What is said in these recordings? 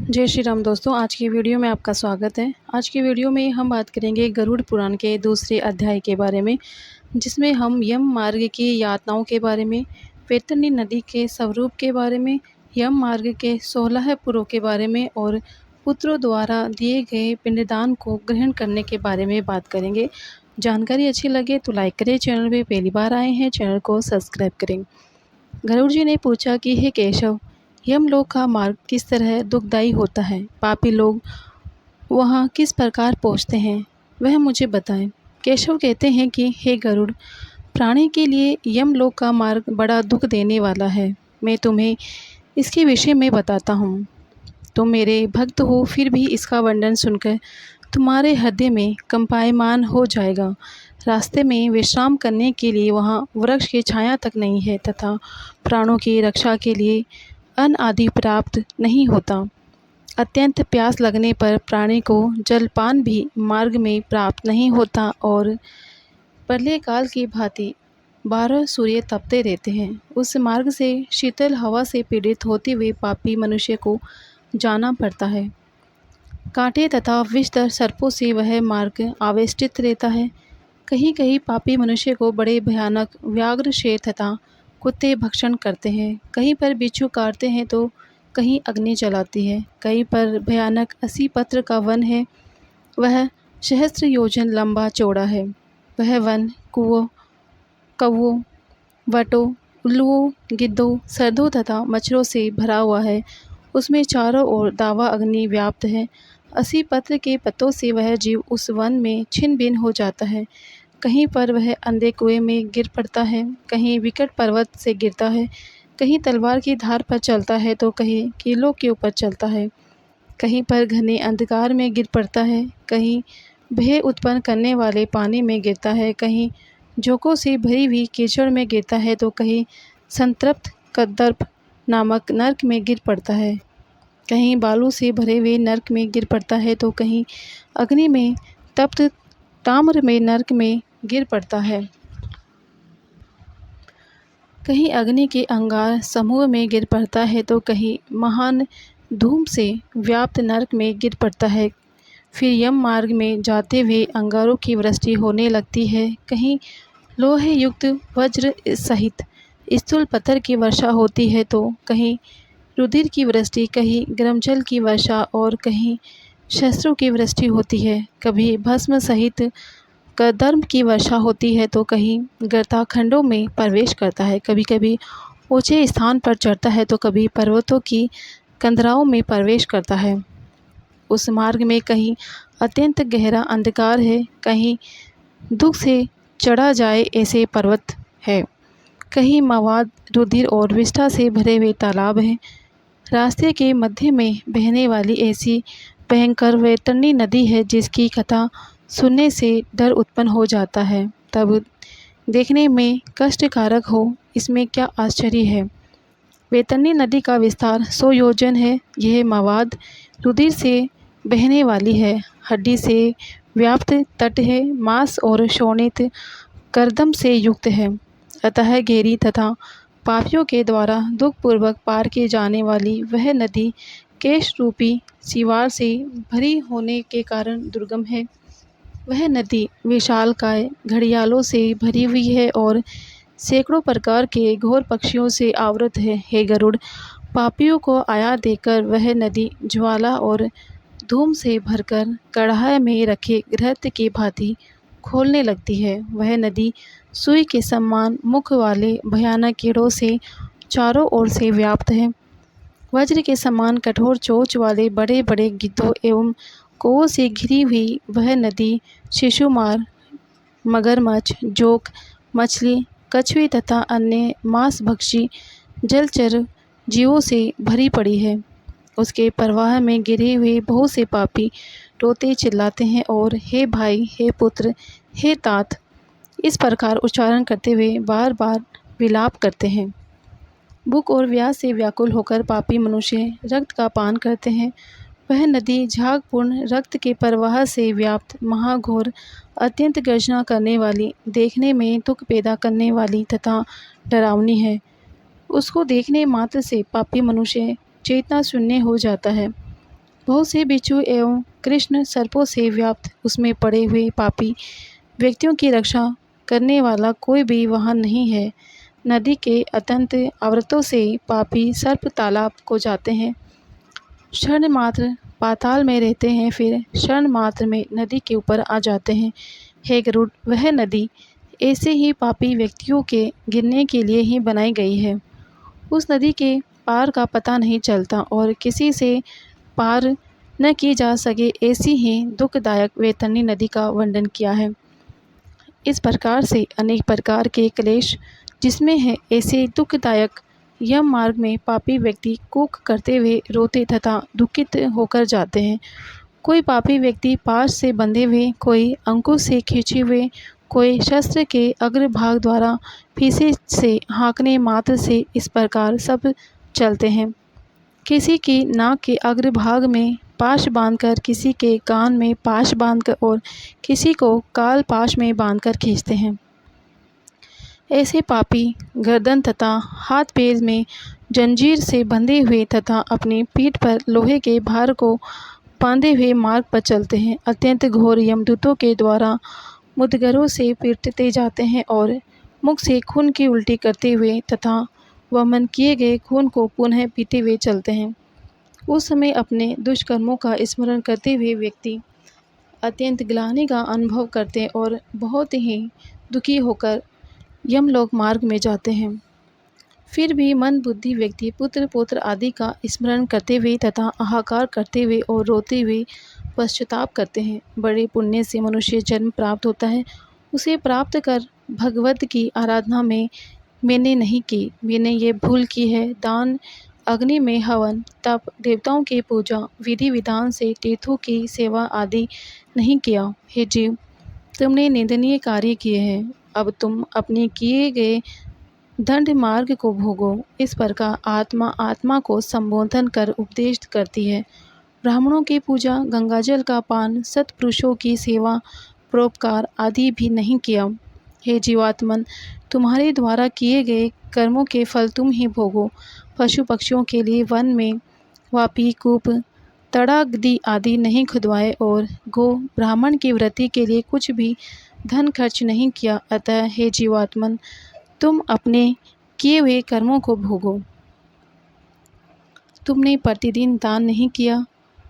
जय श्री राम दोस्तों, आज की वीडियो में आपका स्वागत है। आज की वीडियो में हम बात करेंगे गरुड़ पुराण के दूसरे अध्याय के बारे में, जिसमें हम यम मार्ग की यातनाओं के बारे में, वैतरणी नदी के स्वरूप के बारे में, यम मार्ग के 16 पुरों के बारे में और पुत्रों द्वारा दिए गए पिंडदान को ग्रहण करने के बारे में बात करेंगे। जानकारी अच्छी लगे तो लाइक करें, चैनल पे पहली बार आए हैं चैनल को सब्सक्राइब करें। गरुड़ जी ने पूछा कि हे केशव, यमलोक का मार्ग किस तरह दुखदायी होता है? पापी लोग वहाँ किस प्रकार पहुँचते हैं, वह मुझे बताएं। केशव कहते हैं कि हे गरुड़, प्राणी के लिए यमलोक का मार्ग बड़ा दुख देने वाला है। मैं तुम्हें इसके विषय में बताता हूँ। तुम मेरे भक्त हो, फिर भी इसका वर्णन सुनकर तुम्हारे हृदय में कंपायमान हो जाएगा। रास्ते में विश्राम करने के लिए वहाँ वृक्ष की छाया तक नहीं है तथा प्राणों की रक्षा के लिए अन्न आदि प्राप्त नहीं होता। अत्यंत प्यास लगने पर प्राणी को जलपान भी मार्ग में प्राप्त नहीं होता और प्रलय काल की भांति 12 सूर्य तपते रहते हैं। उस मार्ग से शीतल हवा से पीड़ित होते हुए पापी मनुष्य को जाना पड़ता है। कांटे तथा विषधर सर्पों से वह मार्ग आवेष्टित रहता है। कहीं कहीं पापी मनुष्य को बड़े भयानक व्याघ्र, शेर तथा कुत्ते भक्षण करते हैं। कहीं पर बिच्छू काटते हैं तो कहीं अग्नि जलाती है। कहीं पर भयानक 80 पत्र का वन है। वह सहस्त्र योजन लंबा चौड़ा है। वह वन कुओं, कौवों, वटों, उल्लुओं, गिद्धों, सरधों तथा मच्छरों से भरा हुआ है। उसमें चारों ओर दावा अग्नि व्याप्त है। 80 पत्र के पत्तों से वह जीव उस वन में छिन्न भिन्न हो जाता है। कहीं पर वह अंधे कुएं में गिर पड़ता है, कहीं विकट पर्वत से गिरता है, कहीं तलवार की धार पर चलता है तो कहीं कीलों के ऊपर चलता है, कहीं पर घने अंधकार में गिर पड़ता है, कहीं भय उत्पन्न करने वाले पानी में गिरता है, कहीं झोंकों से भरी हुई कीचड़ में गिरता है तो कहीं संतृप्त कदर्प नामक नर्क में गिर पड़ता है, कहीं बालू से भरे हुए नर्क में गिर पड़ता है तो कहीं अग्नि में तप्त ताम्र में नर्क में गिर पड़ता है, कहीं अग्नि के अंगार समूह में गिर पड़ता है तो कहीं महान धूम से व्याप्त नर्क में गिर पड़ता है। फिर यम मार्ग में जाते हुए अंगारों की वृष्टि होने लगती है। कहीं लोहे युक्त वज्र सहित स्थूल पत्थर की वर्षा होती है तो कहीं रुधिर की वृष्टि, कहीं गर्मजल की वर्षा और कहीं शस्त्रों की वृष्टि होती है। कभी भस्म सहित कदर्म की वर्षा होती है तो कहीं गर्ताखंडों में प्रवेश करता है, कभी कभी ऊंचे स्थान पर चढ़ता है तो कभी पर्वतों की कंदराओं में प्रवेश करता है। उस मार्ग में कहीं अत्यंत गहरा अंधकार है, कहीं दुख से चढ़ा जाए ऐसे पर्वत है, कहीं मवाद, रुधिर और विष्ठा से भरे हुए तालाब हैं। रास्ते के मध्य में बहने वाली ऐसी भयंकर वैतरणी नदी है जिसकी कथा सुनने से डर उत्पन्न हो जाता है। तब देखने में कष्टकारक हो, इसमें क्या आश्चर्य है। वैतरणी नदी का विस्तार 100 योजन है। यह मवाद रुधिर से बहने वाली है, हड्डी से व्याप्त तट है, मांस और शोणित कर्दम से युक्त है, अतः गहरी तथा पापियों के द्वारा दुखपूर्वक पार की जाने वाली वह नदी केश रूपी सिवार से भरी होने के कारण दुर्गम है। वह नदी विशालकाय घड़ियालों से भरी हुई है और सैकड़ों प्रकार के घोर पक्षियों से आवृत है। हे गरुड़, पापियों को आया देकर वह नदी ज्वाला और धूम से भरकर कढ़ाई में रखे घृत की भांति खोलने लगती है। वह नदी सुई के समान मुख वाले भयानक कीड़ों से चारों ओर से व्याप्त है। वज्र के समान कठोर चोंच वाले बड़े बड़े गिद्धों एवं कौओं से घिरी हुई वह नदी शिशुमार, मगरमच्छ, जोक, मछली, कछुए तथा अन्य मांसभक्षी जलचर जीवों से भरी पड़ी है। उसके प्रवाह में गिरे हुए बहुत से पापी रोते चिल्लाते हैं और हे भाई, हे पुत्र, हे तात, इस प्रकार उच्चारण करते हुए बार बार विलाप करते हैं। भूख और व्यास से व्याकुल होकर पापी मनुष्य रक्त का पान करते हैं। वह नदी झागपूर्ण रक्त के प्रवाह से व्याप्त महाघोर, अत्यंत गर्जना करने वाली, देखने में दुख पैदा करने वाली तथा डरावनी है। उसको देखने मात्र से पापी मनुष्य चेतना शून्य हो जाता है। बहुत से बिच्छू एवं कृष्ण सर्पों से व्याप्त उसमें पड़े हुए पापी व्यक्तियों की रक्षा करने वाला कोई भी वहाँ नहीं है। नदी के अत्यंत आवृतों से पापी सर्प तालाब को जाते हैं, क्षण मात्र पाताल में रहते हैं, फिर क्षण मात्र में नदी के ऊपर आ जाते हैं। हे गरुड़, वह नदी ऐसे ही पापी व्यक्तियों के गिरने के लिए ही बनाई गई है। उस नदी के पार का पता नहीं चलता और किसी से पार न की जा सके, ऐसी ही दुखदायक वैतरणी नदी का वर्णन किया है। इस प्रकार से अनेक प्रकार के क्लेश जिसमें है, ऐसे दुखदायक यम मार्ग में पापी व्यक्ति कूक करते हुए रोते तथा दुखित होकर जाते हैं। कोई पापी व्यक्ति पाश से बंधे हुए, कोई अंकुश से खींचे हुए, कोई शस्त्र के अग्रभाग द्वारा फीसे से हाँकने मात्र से इस प्रकार सब चलते हैं। किसी की नाक के अग्रभाग में पाश बांधकर, किसी के कान में पाश बांधकर और किसी को काल पाश में बांधकर खींचते हैं। ऐसे पापी गर्दन तथा हाथ पैर में जंजीर से बंधे हुए तथा अपनी पीठ पर लोहे के भार को बांधे हुए मार्ग पर चलते हैं। अत्यंत घोर यमदूतों के द्वारा मुद्गरों से पीटते जाते हैं और मुख से खून की उल्टी करते हुए तथा वमन किए गए खून को पुनः पीते हुए चलते हैं। उस समय अपने दुष्कर्मों का स्मरण करते हुए व्यक्ति अत्यंत ग्लानि का अनुभव करते और बहुत ही दुखी होकर यमलोक मार्ग में जाते हैं। फिर भी मन बुद्धि व्यक्ति पुत्र पौत्र आदि का स्मरण करते हुए तथा हाहाकार करते हुए और रोते हुए पश्चाताप करते हैं। बड़े पुण्य से मनुष्य जन्म प्राप्त होता है, उसे प्राप्त कर भगवत की आराधना में मैंने नहीं की, मैंने ये भूल की है। दान, अग्नि में हवन, तप, देवताओं की पूजा, विधि विधान से तीर्थों की सेवा आदि नहीं किया। हे जीव, तुमने निंदनीय कार्य किए हैं, अब तुम अपने किए गए दंड मार्ग को भोगो। इस प्रकार आत्मा आत्मा को संबोधन कर उपदेश करती है। ब्राह्मणों की पूजा, गंगाजल का पान, सत्पुरुषों की सेवा, परोपकार आदि भी नहीं किया। हे जीवात्मन, तुम्हारे द्वारा किए गए कर्मों के फल तुम ही भोगो। पशु पक्षियों के लिए वन में वापी, कूप, तड़ागदी आदि नहीं खुदवाए और गो ब्राह्मण की वृत्ति के लिए कुछ भी धन खर्च नहीं किया। अतः हे जीवात्मन, तुम अपने किए हुए कर्मों को भोगो। तुमने प्रतिदिन दान नहीं किया,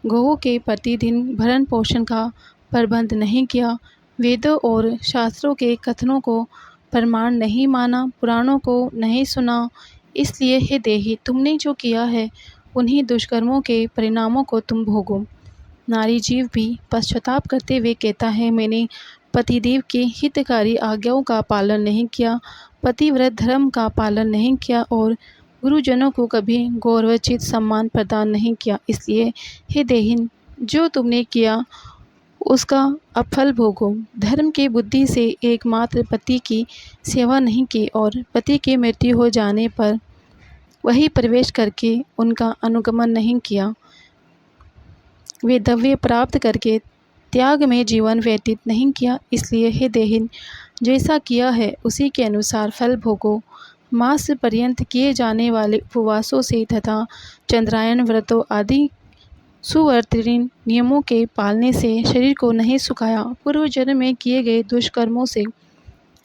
गौओं के प्रतिदिन भरण पोषण का प्रबंध नहीं किया, वेदों और शास्त्रों के कथनों को प्रमाण नहीं माना, पुराणों को नहीं सुना। इसलिए हे देही, तुमने जो किया है उन्हीं दुष्कर्मों के परिणामों को तुम भोगो। नारी जीव भी पश्चाताप करते हुए कहता है, मैंने पतिदेव की हितकारी आज्ञाओं का पालन नहीं किया, पतिव्रत धर्म का पालन नहीं किया और गुरुजनों को कभी गौरवोचित सम्मान प्रदान नहीं किया। इसलिए हे देहिन, जो तुमने किया उसका अब फल भोगो। धर्म की बुद्धि से एकमात्र पति की सेवा नहीं की और पति की मृत्यु हो जाने पर वही प्रवेश करके उनका अनुगमन नहीं किया। वे दव्य प्राप्त करके त्याग में जीवन व्यतीत नहीं किया। इसलिए हे देहिन, जैसा किया है उसी के अनुसार फल भोगो। मास पर्यंत किए जाने वाले उपवासों से तथा चंद्रायन व्रतों आदि सुवर्तनीय नियमों के पालने से शरीर को नहीं सुखाया। पूर्व जन्म में किए गए दुष्कर्मों से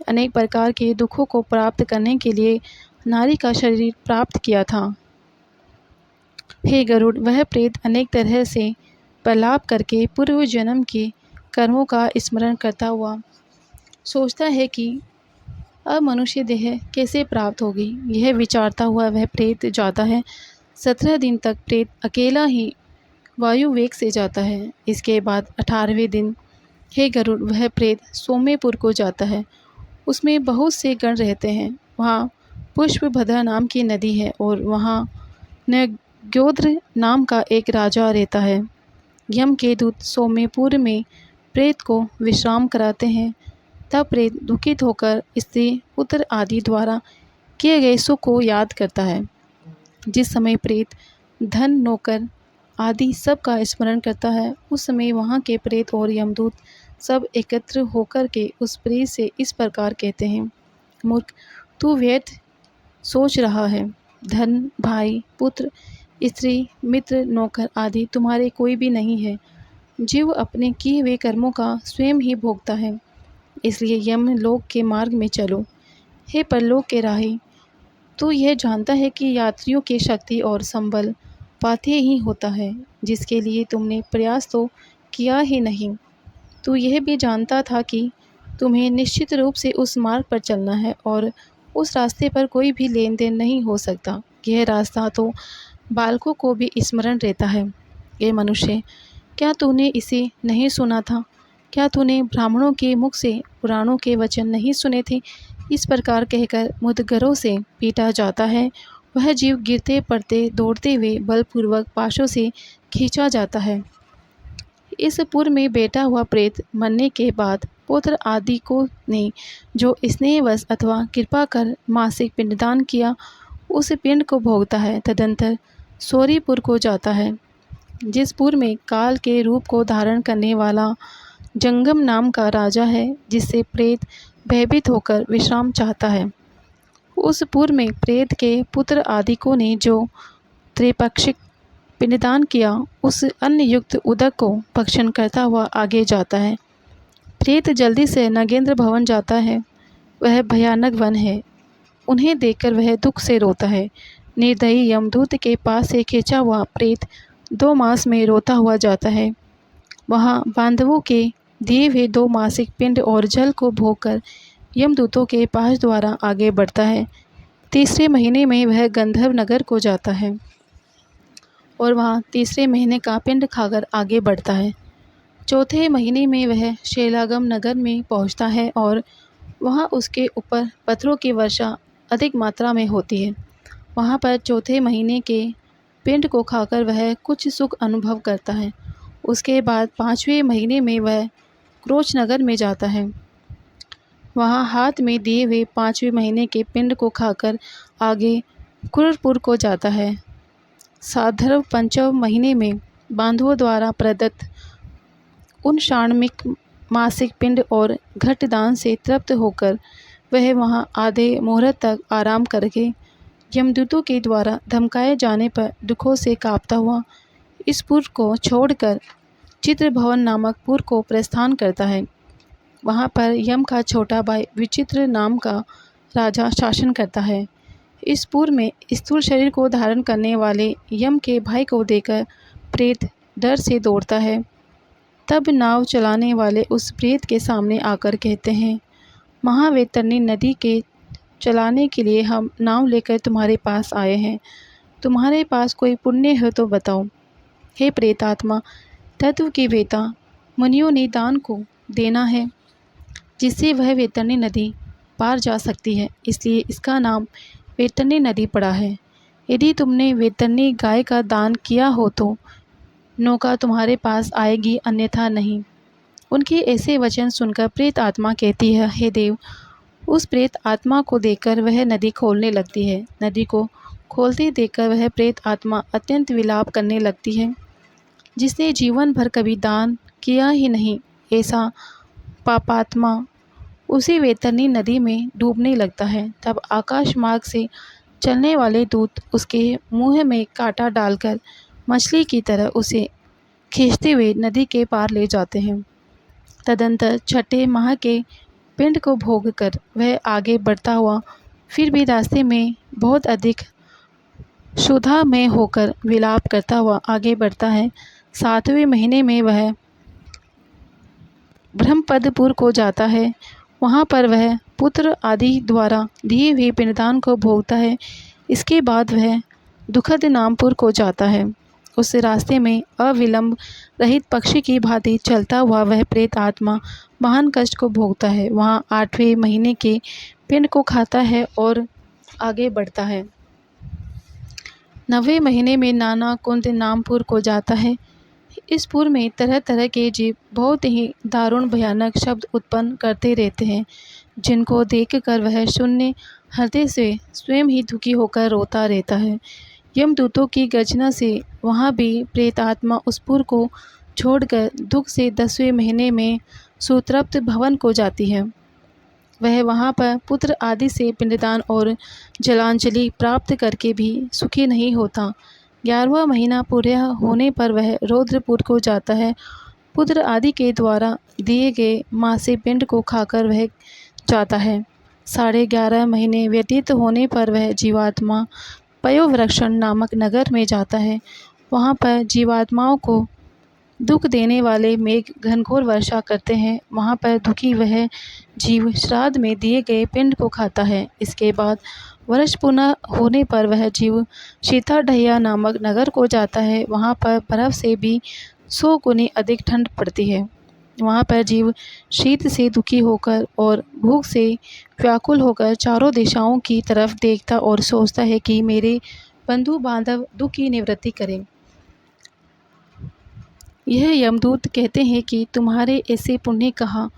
अनेक प्रकार के दुखों को प्राप्त करने के लिए नारी का शरीर प्राप्त किया था। हे गरुड़, वह प्रेत अनेक तरह से प्रलाप करके पूर्व जन्म के कर्मों का स्मरण करता हुआ सोचता है कि अब मनुष्य देह कैसे प्राप्त होगी। यह विचारता हुआ वह प्रेत जाता है। 17 दिन तक प्रेत अकेला ही वायु वेग से जाता है। इसके बाद 18वें दिन हे गरुड़, वह प्रेत सोमेपुर को जाता है। उसमें बहुत से गण रहते हैं। वहाँ पुष्पभद्रा नाम की नदी है और वहाँ नग्योद्र नाम का एक राजा रहता है। यम के दूत सोमेपुर में प्रेत को विश्राम कराते हैं। तब प्रेत दुखित होकर स्त्री, पुत्र आदि द्वारा किए गए सुख को याद करता है। जिस समय प्रेत धन, नौकर आदि सब का स्मरण करता है, उस समय वहाँ के प्रेत और यमदूत सब एकत्र होकर के उस प्रेत से इस प्रकार कहते हैं, मूर्ख, तू व्यर्थ सोच रहा है। धन, भाई, पुत्र स्त्री, मित्र, नौकर आदि तुम्हारे कोई भी नहीं है। जीव अपने किए हुए कर्मों का स्वयं ही भोगता है। इसलिए यमलोक के मार्ग में चलो। हे परलोक के राही, तू यह जानता है कि यात्रियों की शक्ति और संबल पाते ही होता है, जिसके लिए तुमने प्रयास तो किया ही नहीं। तू यह भी जानता था कि तुम्हें निश्चित रूप से उस मार्ग पर चलना है और उस रास्ते पर कोई भी लेन देन नहीं हो सकता। यह रास्ता तो बालकों को भी स्मरण रहता है। ये मनुष्य, क्या तूने इसे नहीं सुना था? क्या तूने ब्राह्मणों के मुख से पुराणों के वचन नहीं सुने थे? इस प्रकार कहकर मुदगरों से पीटा जाता है। वह जीव गिरते पड़ते दौड़ते हुए बलपूर्वक पाशों से खींचा जाता है। इस पूर्व में बैठा हुआ प्रेत मरने के बाद पुत्र आदि को ने जो स्नेहवश अथवा कृपा कर मासिक पिंडदान किया, उस पिंड को भोगता है। तदंतर सौरीपुर को जाता है, जिस पुर में काल के रूप को धारण करने वाला जंगम नाम का राजा है, जिससे प्रेत भयभीत होकर विश्राम चाहता है। उस पुर में प्रेत के पुत्र आदिकों ने जो त्रिपक्षिक पिंडदान किया, उस अन्न युक्त उदक को भक्षण करता हुआ आगे जाता है। प्रेत जल्दी से नगेंद्र भवन जाता है। वह भयानक वन है। उन्हें देखकर वह दुख से रोता है। निर्दयी यमदूत के पास से खींचा हुआ प्रेत 2 मास में रोता हुआ जाता है। वहाँ बांधवों के दिए हुए 2 मासिक पिंड और जल को भोगकर यमदूतों के पास द्वारा आगे बढ़ता है। तीसरे महीने में वह गंधर्व नगर को जाता है और वहाँ तीसरे महीने का पिंड खाकर आगे बढ़ता है। चौथे महीने में वह शैलागम नगर में पहुँचता है और वहाँ उसके ऊपर पत्थरों की वर्षा अधिक मात्रा में होती है। वहाँ पर चौथे महीने के पिंड को खाकर वह कुछ सुख अनुभव करता है। उसके बाद 5वें महीने में वह क्रोच नगर में जाता है। वहाँ हाथ में दिए हुए 5वें महीने के पिंड को खाकर आगे क्रूरपुर को जाता है। साधर्व 5वें महीने में बांधवों द्वारा प्रदत्त उन षाण्मिक मासिक पिंड और घटदान से तृप्त होकर वह वहाँ आधे मुहूर्त तक आराम करके यमदूतों के द्वारा धमकाए जाने पर दुखों से कांपता हुआ इस पुर को छोड़कर चित्रभवन नामक पुर को प्रस्थान करता है। वहाँ पर यम का छोटा भाई विचित्र नाम का राजा शासन करता है। इस पुर में स्थूल शरीर को धारण करने वाले यम के भाई को देखकर प्रेत डर से दौड़ता है। तब नाव चलाने वाले उस प्रेत के सामने आकर कहते हैं, महावैतरणी नदी के चलाने के लिए हम नाव लेकर तुम्हारे पास आए हैं। तुम्हारे पास कोई पुण्य हो तो बताओ। हे प्रेतात्मा, तत्व की वेता मुनियों ने दान को देना है, जिससे वह वैतरणी नदी पार जा सकती है, इसलिए इसका नाम वैतरणी नदी पड़ा है। यदि तुमने वैतरणी गाय का दान किया हो तो नौका तुम्हारे पास आएगी, अन्यथा नहीं। उनके ऐसे वचन सुनकर प्रेत आत्मा कहती है, हे देव। उस प्रेत आत्मा को देखकर वह नदी खोलने लगती है। नदी को खोलते देखकर वह प्रेत आत्मा अत्यंत विलाप करने लगती है। जिसने जीवन भर कभी दान किया ही नहीं, ऐसा पापात्मा उसी वैतरणी नदी में डूबने लगता है। तब आकाश मार्ग से चलने वाले दूत उसके मुंह में कांटा डालकर मछली की तरह उसे खींचते हुए नदी के पार ले जाते हैं। तदंतर 6ठे माह के पिंड को भोगकर वह आगे बढ़ता हुआ फिर भी रास्ते में बहुत अधिक क्षुधा में होकर विलाप करता हुआ आगे बढ़ता है। 7वें महीने में वह ब्रह्मपदपुर को जाता है। वहाँ पर वह पुत्र आदि द्वारा दिए हुए पिंडदान को भोगता है। इसके बाद वह दुखद नामपुर को जाता है। उस रास्ते में अविलंब रहित पक्षी की भांति चलता हुआ वह प्रेत आत्मा महान कष्ट को भोगता है। वहाँ 8वें महीने के पिंड को खाता है और आगे बढ़ता है। 9वें महीने में नाना कुंद नामपुर को जाता है। इस पुर में तरह तरह के जीव बहुत ही दारुण भयानक शब्द उत्पन्न करते रहते हैं, जिनको देखकर वह शून्य हृदय से स्वयं ही दुखी होकर रोता रहता है। यमदूतों की गर्जना से वहाँ भी प्रेत आत्मा उस पुर को छोड़कर दुख से 10वें महीने में सुतृप्त भवन को जाती है। वह वहाँ पर पुत्र आदि से पिंडदान और जलांजलि प्राप्त करके भी सुखी नहीं होता। 11वां महीना पूरा होने पर वह रौद्रपुर को जाता है। पुत्र आदि के द्वारा दिए गए मासे पिंड को खाकर वह जाता है। 11.5 महीने व्यतीत होने पर वह जीवात्मा पयोवृक्षण नामक नगर में जाता है। वहाँ पर जीवात्माओं को दुख देने वाले मेघ घनघोर वर्षा करते हैं। वहाँ पर दुखी वह जीव श्राद्ध में दिए गए पिंड को खाता है। इसके बाद वर्ष पूर्ण होने पर वह जीव शीताढ्या नामक नगर को जाता है। वहाँ पर बर्फ से भी 100 गुनी अधिक ठंड पड़ती है। वहाँ पर जीव शीत से दुखी होकर और भूख से व्याकुल होकर चारों दिशाओं की तरफ देखता और सोचता है कि मेरे बंधु बांधव दुख की निवृत्ति करें। यह यमदूत कहते हैं कि तुम्हारे ऐसे पुण्य कहा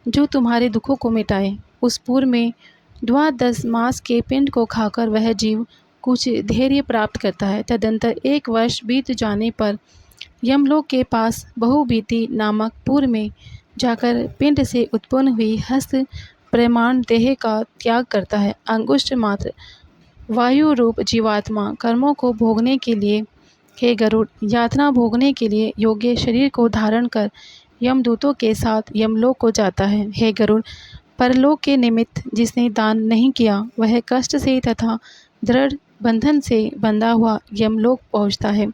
जो तुम्हारे दुखों को मिटाए। उस पूर्व में द्वादश मास के पिंड को खाकर वह जीव कुछ धैर्य प्राप्त करता है। तदंतर 1 वर्ष बीत जाने पर यमलोक के पास बहुबीती नामक पुर में जाकर पिंड से उत्पन्न हुई हस्त प्रमाण देह का त्याग करता है। अंगुष्ठ मात्र वायु रूप जीवात्मा कर्मों को भोगने के लिए, हे गरुड़, यातना भोगने के लिए योग्य शरीर को धारण कर यमदूतों के साथ यमलोक को जाता है। हे गरुड़, परलोक के निमित्त जिसने दान नहीं किया वह कष्ट से तथा दृढ़ बंधन से बंधा हुआ यमलोक पहुँचता है।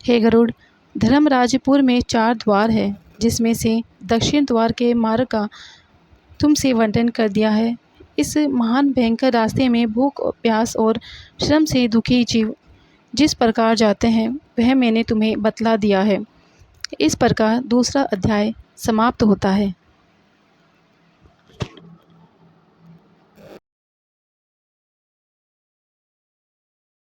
हे गरुड़, धर्मराजपुर में 4 द्वार है, जिसमें से दक्षिण द्वार के मार्ग का तुमसे वर्णन कर दिया है। इस महान भयंकर रास्ते में भूख, प्यास और श्रम से दुखी जीव जिस प्रकार जाते हैं वह मैंने तुम्हें बतला दिया है। इस प्रकार दूसरा अध्याय समाप्त होता है।